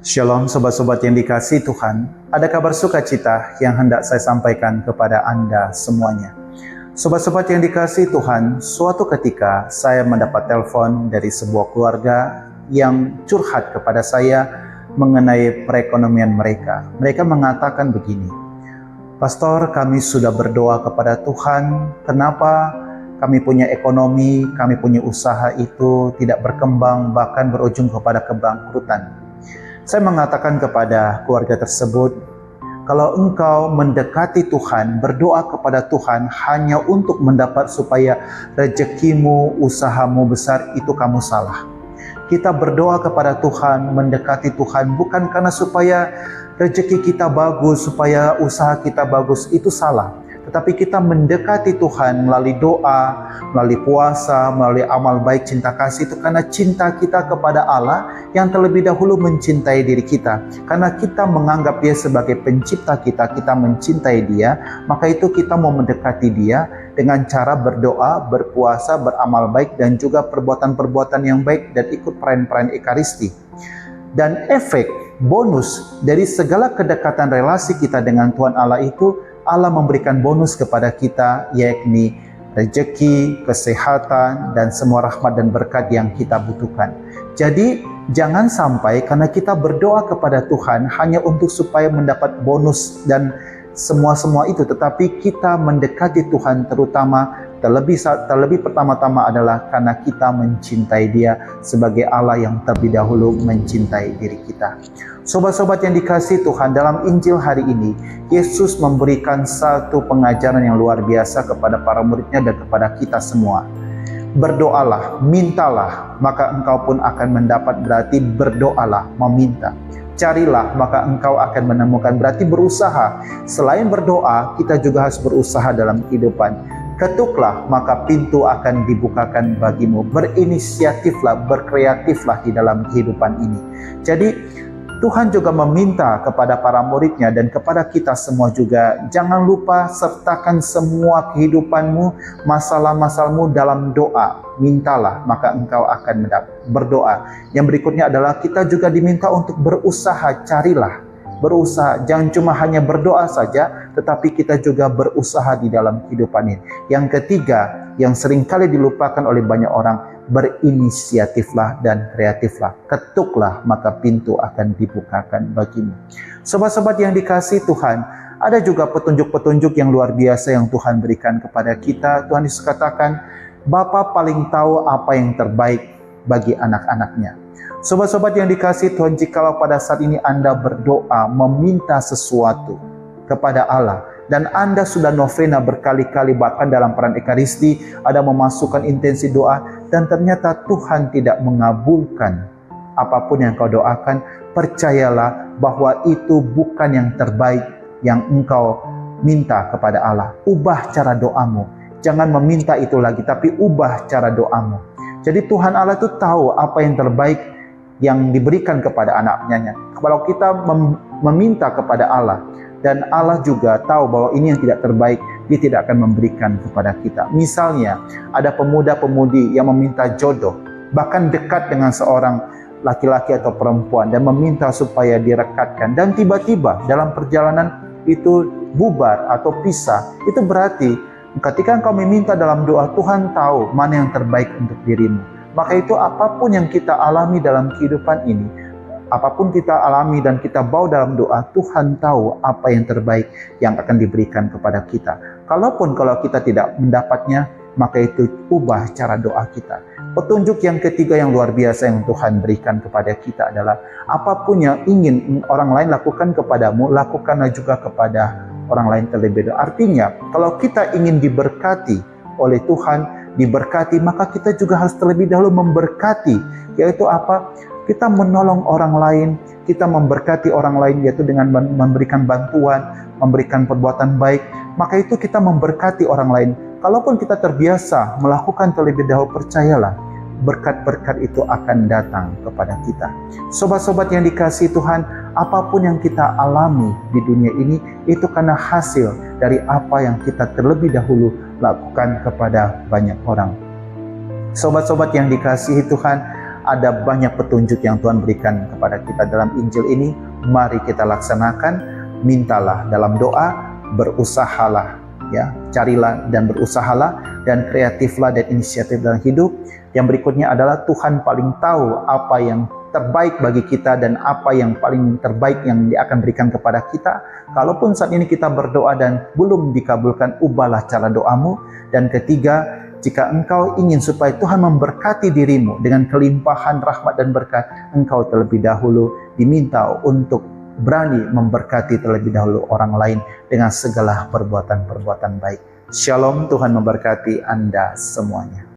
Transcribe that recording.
Shalom sobat-sobat yang dikasihi Tuhan, ada kabar sukacita yang hendak saya sampaikan kepada Anda semuanya. Sobat-sobat yang dikasihi Tuhan, suatu ketika saya mendapat telepon dari sebuah keluarga yang curhat kepada saya mengenai perekonomian mereka. Mereka mengatakan begini, "Pastor, kami sudah berdoa kepada Tuhan, kenapa kami punya ekonomi, kami punya usaha itu tidak berkembang, bahkan berujung kepada kebangkrutan." Saya mengatakan kepada keluarga tersebut, kalau engkau mendekati Tuhan, berdoa kepada Tuhan hanya untuk mendapat supaya rezekimu, usahamu besar, itu kamu salah. Kita berdoa kepada Tuhan, mendekati Tuhan bukan karena supaya rezeki kita bagus, supaya usaha kita bagus, itu salah. Tetapi kita mendekati Tuhan melalui doa, melalui puasa, melalui amal baik, cinta kasih, itu karena cinta kita kepada Allah yang terlebih dahulu mencintai diri kita. Karena kita menganggap Dia sebagai pencipta kita, kita mencintai Dia, maka itu kita mau mendekati Dia dengan cara berdoa, berpuasa, beramal baik, dan juga perbuatan-perbuatan yang baik, dan ikut perayaan-perayaan Ekaristi. Dan efek bonus dari segala kedekatan relasi kita dengan Tuhan Allah itu, Allah memberikan bonus kepada kita, yakni rezeki, kesehatan, dan semua rahmat dan berkat yang kita butuhkan. Jadi jangan sampai karena kita berdoa kepada Tuhan hanya untuk supaya mendapat bonus dan semua itu, tetapi kita mendekati Tuhan terlebih pertama-tama adalah karena kita mencintai Dia sebagai Allah yang terlebih dahulu mencintai diri kita. Sobat-sobat yang dikasihi Tuhan, dalam Injil hari ini Yesus memberikan satu pengajaran yang luar biasa kepada para muridnya dan kepada kita semua. Berdoalah, mintalah, maka engkau pun akan mendapat, berarti berdoalah, meminta. Carilah, maka engkau akan menemukan, berarti berusaha. Selain berdoa, kita juga harus berusaha dalam kehidupan. Ketuklah, maka pintu akan dibukakan bagimu. Berinisiatiflah, berkreatiflah di dalam kehidupan ini. Jadi Tuhan juga meminta kepada para muridnya dan kepada kita semua juga, jangan lupa sertakan semua kehidupanmu, masalah-masalahmu dalam doa. Mintalah, maka engkau akan berdoa. Yang berikutnya adalah kita juga diminta untuk berusaha, carilah. Berusaha, jangan cuma hanya berdoa saja, tetapi kita juga berusaha di dalam kehidupan ini. Yang ketiga, yang seringkali dilupakan oleh banyak orang, berinisiatiflah dan kreatiflah. Ketuklah, maka pintu akan dibukakan bagimu. Sobat-sobat yang dikasihi Tuhan, ada juga petunjuk-petunjuk yang luar biasa yang Tuhan berikan kepada kita. Tuhan Yesus katakan, Bapa paling tahu apa yang terbaik bagi anak-anaknya. Sobat-sobat yang dikasihi Tuhan, jikalau pada saat ini Anda berdoa, meminta sesuatu kepada Allah, dan Anda sudah novena berkali-kali, bahkan dalam peran Ekaristi, ada memasukkan intensi doa, dan ternyata Tuhan tidak mengabulkan apapun yang kau doakan, percayalah bahwa itu bukan yang terbaik yang engkau minta kepada Allah. Ubah cara doamu. Jangan meminta itu lagi, tapi ubah cara doamu. Jadi Tuhan Allah itu tahu apa yang terbaik yang diberikan kepada anaknya. Kalau kita meminta kepada Allah, dan Allah juga tahu bahwa ini yang tidak terbaik, Dia tidak akan memberikan kepada kita. Misalnya, ada pemuda-pemudi yang meminta jodoh, bahkan dekat dengan seorang laki-laki atau perempuan, dan meminta supaya direkatkan, dan tiba-tiba dalam perjalanan itu bubar atau pisah. Itu berarti ketika engkau meminta dalam doa, Tuhan tahu mana yang terbaik untuk dirimu. Maka itu apapun yang kita alami dalam kehidupan ini, apapun kita alami dan kita bawa dalam doa, Tuhan tahu apa yang terbaik yang akan diberikan kepada kita. Kalau kita tidak mendapatnya, maka itu ubah cara doa kita. Petunjuk yang ketiga yang luar biasa yang Tuhan berikan kepada kita adalah, apapun yang ingin orang lain lakukan kepadamu, lakukanlah juga kepada orang lain terlebih dahulu. Artinya, kalau kita ingin diberkati oleh Tuhan, diberkati, maka kita juga harus terlebih dahulu memberkati. Yaitu apa? Kita menolong orang lain, kita memberkati orang lain, yaitu dengan memberikan bantuan, memberikan perbuatan baik, maka itu kita memberkati orang lain. Kalaupun kita terbiasa melakukan terlebih dahulu, percayalah, berkat-berkat itu akan datang kepada kita. Sobat-sobat yang dikasihi Tuhan, apapun yang kita alami di dunia ini, itu karena hasil dari apa yang kita terlebih dahulu lakukan kepada banyak orang. Sobat-sobat yang dikasihi Tuhan, ada banyak petunjuk yang Tuhan berikan kepada kita dalam Injil ini. Mari kita laksanakan, mintalah dalam doa, berusahalah, ya, carilah dan berusahalah, dan kreatiflah dan inisiatif dalam hidup. Yang berikutnya adalah Tuhan paling tahu apa yang terbaik bagi kita dan apa yang paling terbaik yang Dia akan berikan kepada kita. Kalaupun saat ini kita berdoa dan belum dikabulkan, ubahlah cara doamu. Dan ketiga, jika engkau ingin supaya Tuhan memberkati dirimu dengan kelimpahan rahmat dan berkat, engkau terlebih dahulu diminta untuk berani memberkati terlebih dahulu orang lain dengan segala perbuatan-perbuatan baik. Shalom, Tuhan memberkati Anda semuanya.